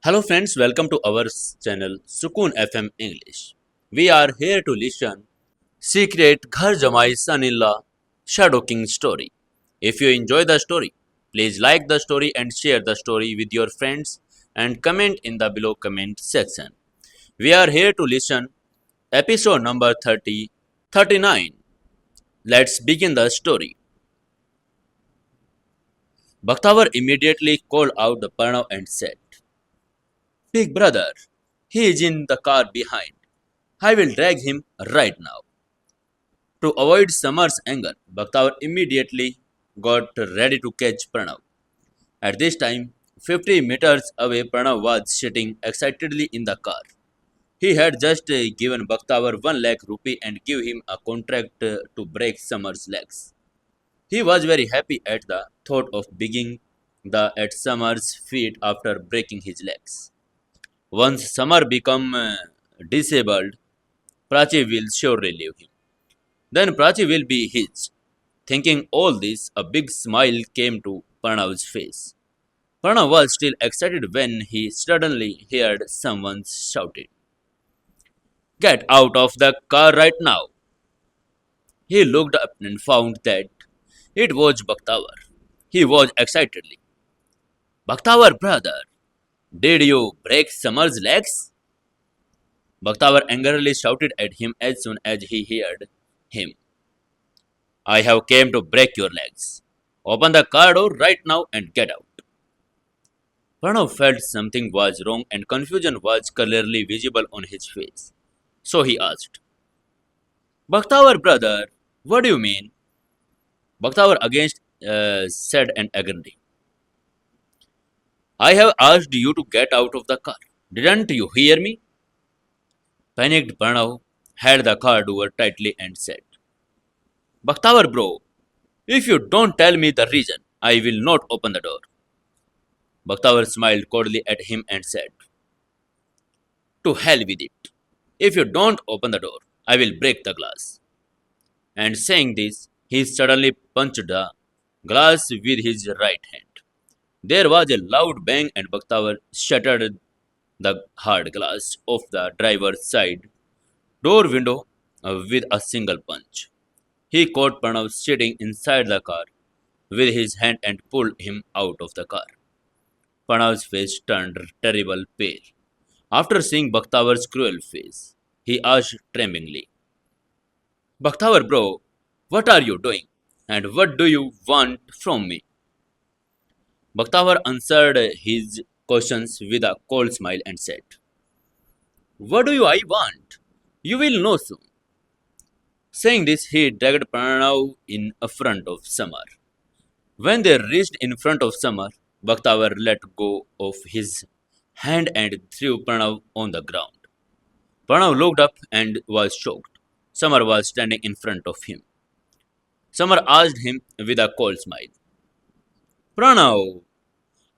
Hello friends, welcome to our channel Sukoon FM English. We are here to listen Secret Ghar Jamai Son-in-law Shadow King story. If you enjoy the story, please like the story and share the story with your friends and comment in the below comment section. We are here to listen episode number 39. Let's begin the story. Bakhtawar immediately called out the Pranav and said, Big brother, he is in the car behind. I will drag him right now. To avoid Samar's anger, Bakhtawar immediately got ready to catch Pranav. At this time, 50 meters away, Pranav was sitting excitedly in the car. He had just given Bakhtawar 1 lakh rupee and give him a contract to break Samar's legs. He was very happy at the thought of being at Samar's feet after breaking his legs. Once Samar become disabled, Prachi will surely leave him. Then Prachi will be his. Thinking all this, a big smile came to Pranav's face. Pranav was still excited when he suddenly heard someone shouted, Get out of the car right now! He looked up and found that it was Bakhtawar. He was excitedly. Bakhtawar, brother, did you break Samar's legs? Bakhtawar angrily shouted at him as soon as he heard him. I have came to break your legs. Open the car door right now and get out. Pranav felt something was wrong and confusion was clearly visible on his face. So he asked, Bakhtawar brother, what do you mean? Bakhtawar again said and angrily, I have asked you to get out of the car. Didn't you hear me? Panicked Pranav held the car door tightly and said, Bakhtawar bro, if you don't tell me the reason, I will not open the door. Bakhtawar smiled coldly at him and said, To hell with it. If you don't open the door, I will break the glass. And saying this, he suddenly punched the glass with his right hand. There was a loud bang and Bakhtawar shattered the hard glass of the driver's side door window with a single punch. He caught Pranav sitting inside the car with his hand and pulled him out of the car. Pranav's face turned terrible pale. After seeing Bakhtawar's cruel face, he asked tremblingly, Bakhtawar bro, what are you doing? And what do you want from me? Bakhtawar answered his questions with a cold smile and said, What do you I want? You will know soon. Saying this, he dragged Pranav in front of Samar. When they reached in front of Samar, Bakhtawar let go of his hand and threw Pranav on the ground. Pranav looked up and was shocked. Samar was standing in front of him. Samar asked him with a cold smile, Pranav,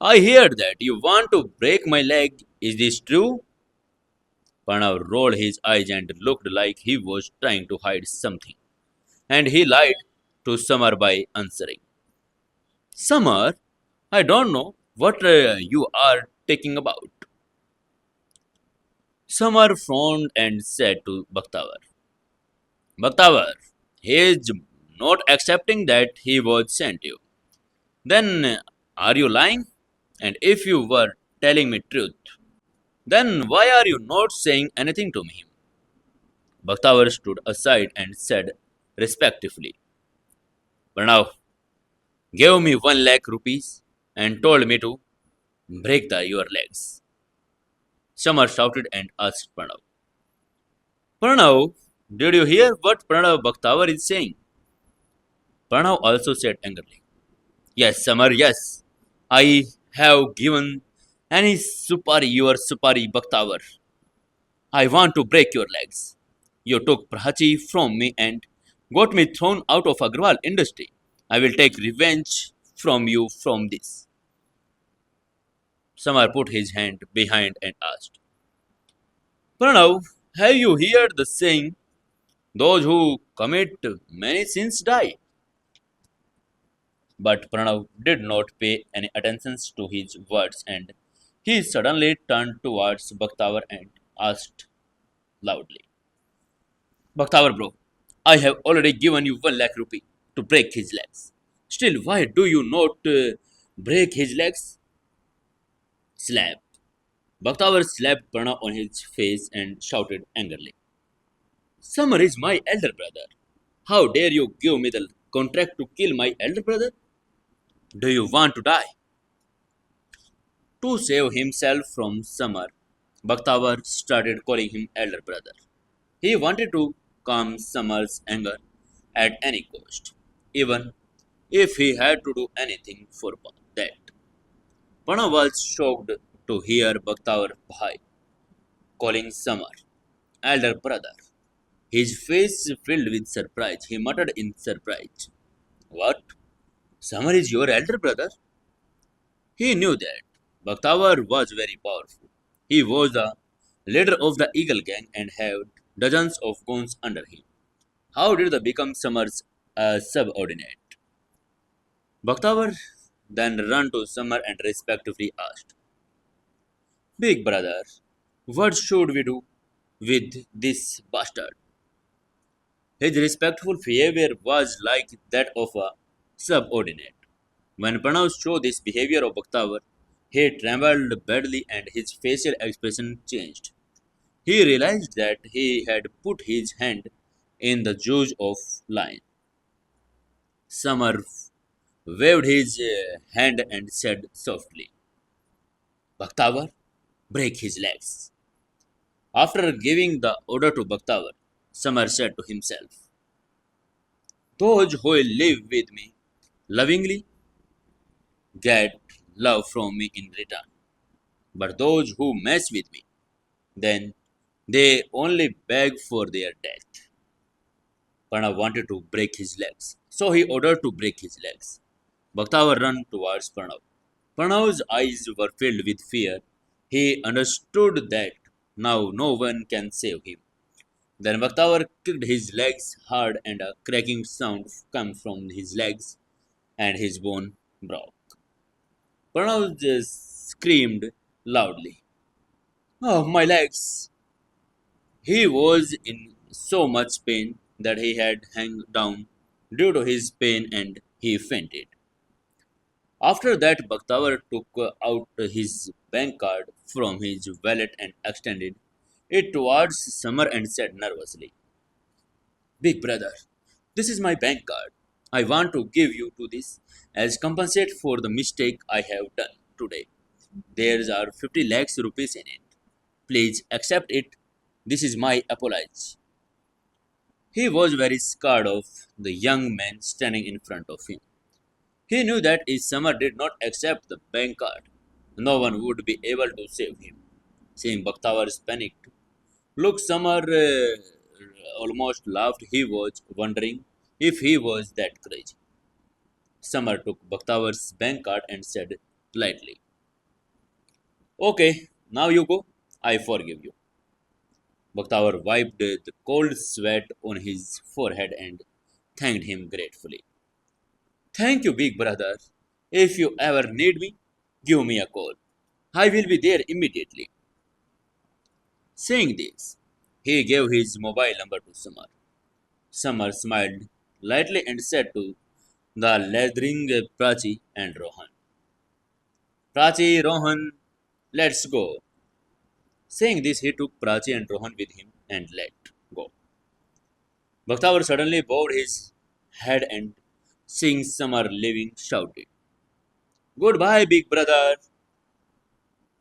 I hear that you want to break my leg. Is this true? Pranav rolled his eyes and looked like he was trying to hide something. And he lied to Samar by answering, Samar, I don't know what you are talking about. Samar frowned and said to Bakhtawar, Bakhtawar, he is not accepting that he was sent you. Then are you lying? And if you were telling me truth, then why are you not saying anything to me? Bakhtawar stood aside and said respectfully, Pranav gave me 1 lakh rupees and told me to break your legs. Samar shouted and asked Pranav, Pranav, did you hear what Pranav Bakhtawar is saying? Pranav also said angrily, Yes, Samar, yes. I have given any supari your supari Bakhtawar. I want to break your legs. You took Prachi from me and got me thrown out of Agrawal industry. I will take revenge from you from this. Samar put his hand behind and asked, Pranav, have you heard the saying, those who commit many sins die? But Pranav did not pay any attention to his words and He suddenly turned towards Bakhtawar and asked loudly, Bakhtawar bro, I have already given you 1 lakh rupee to break his legs. Still, why do you not break his legs? Slap. Bakhtawar slapped Pranav on his face and shouted angrily, Samar is my elder brother. How dare you give me the contract to kill my elder brother? Do you want to die? To save himself from Samar, Bakhtawar started calling him elder brother. He wanted to calm Samar's anger at any cost, even if he had to do anything for that. Pranav was shocked to hear Bakhtawar Bhai calling Samar elder brother. His face filled with surprise. He muttered in surprise, What? Samar is your elder brother? He knew that Bakhtawar was very powerful. He was the leader of the Eagle gang and had dozens of goons under him. How did they become Samar's subordinate? Bakhtawar then ran to Samar and respectfully asked, Big brother, what should we do with this bastard? His respectful behavior was like that of a subordinate. When Pranav saw this behavior of Bakhtawar, he trembled badly and his facial expression changed. He realized that he had put his hand in the jaws of lion. Samar waved his hand and said softly, Bakhtawar, break his legs. After giving the order to Bakhtawar, Samar said to himself, Those who live with me lovingly get love from me in return. But those who mess with me, then they only beg for their death. Pranav wanted to break his legs, so he ordered to break his legs. Bakhtawar ran towards Pranav. Pranav's eyes were filled with fear. He understood that now no one can save him. Then Bakhtawar kicked his legs hard and a cracking sound came from his legs and his bone broke. Pranav just screamed loudly. Oh, my legs! He was in so much pain that he had hung down due to his pain and he fainted. After that, Bakhtawar took out his bank card from his wallet and extended it towards Samar and said nervously, Big brother, this is my bank card. I want to give you to this as compensate for the mistake I have done today. There are 50 lakhs rupees in it. Please accept it. This is my apology. He was very scared of the young man standing in front of him. He knew that if Samar did not accept the bank card, no one would be able to save him. Seeing Bakhtawar's panicked look, Samar almost laughed. He was wondering if he was that crazy. Samar took Bakhtawar's bank card and said lightly, Okay, now you go. I forgive you. Bakhtawar wiped the cold sweat on his forehead and thanked him gratefully. Thank you, big brother. If you ever need me, give me a call. I will be there immediately. Saying this, he gave his mobile number to Samar. Samar smiled lightly and said to the lathering Prachi and Rohan, Prachi, Rohan, let's go. Saying this, he took Prachi and Rohan with him and let go. Bakhtawar suddenly bowed his head and, seeing Samar leaving, shouted, Goodbye, big brother.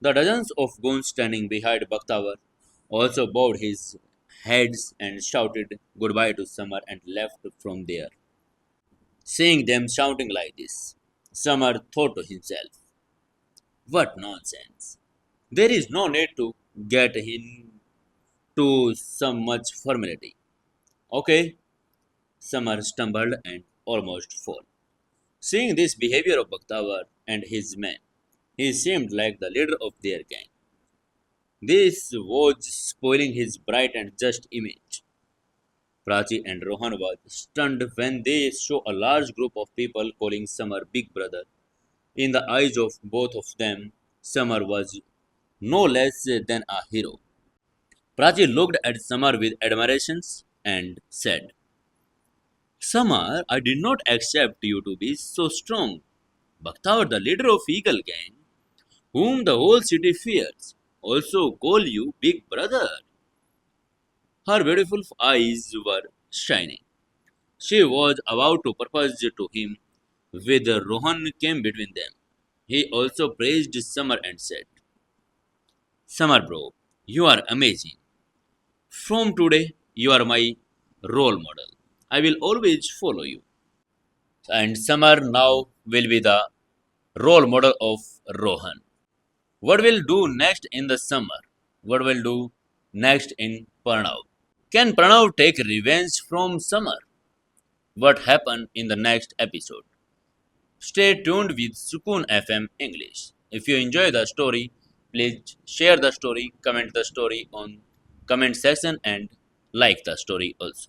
The dozens of goons standing behind Bakhtawar also bowed his heads and shouted goodbye to Samar and left from there. Seeing them shouting like this, Samar thought to himself, What nonsense! There is no need to get into so much formality. Okay, Samar stumbled and almost fell. Seeing this behavior of Bakhtawar and his men, he seemed like the leader of their gang. This was spoiling his bright and just image. Prachi and Rohan was stunned when they saw a large group of people calling Samar Big Brother. In the eyes of both of them, Summer was no less than a hero. Prachi looked at Summer with admiration and said, Summer, I did not accept you to be so strong. Bakhtavar, the leader of Eagle Gang, whom the whole city fears, also call you Big Brother. Her beautiful eyes were shining. She was about to propose to him when Rohan came between them. He also praised Summer and said, Summer bro, you are amazing. From today, you are my role model. I will always follow you. And Summer now will be the role model of Rohan. What will do next in the summer? What will do next in Pranav? Can Pranav take revenge from Summer? What happened in the next episode? Stay tuned with Sukun FM English. If you enjoy the story, please share the story, comment the story on comment section and like the story also.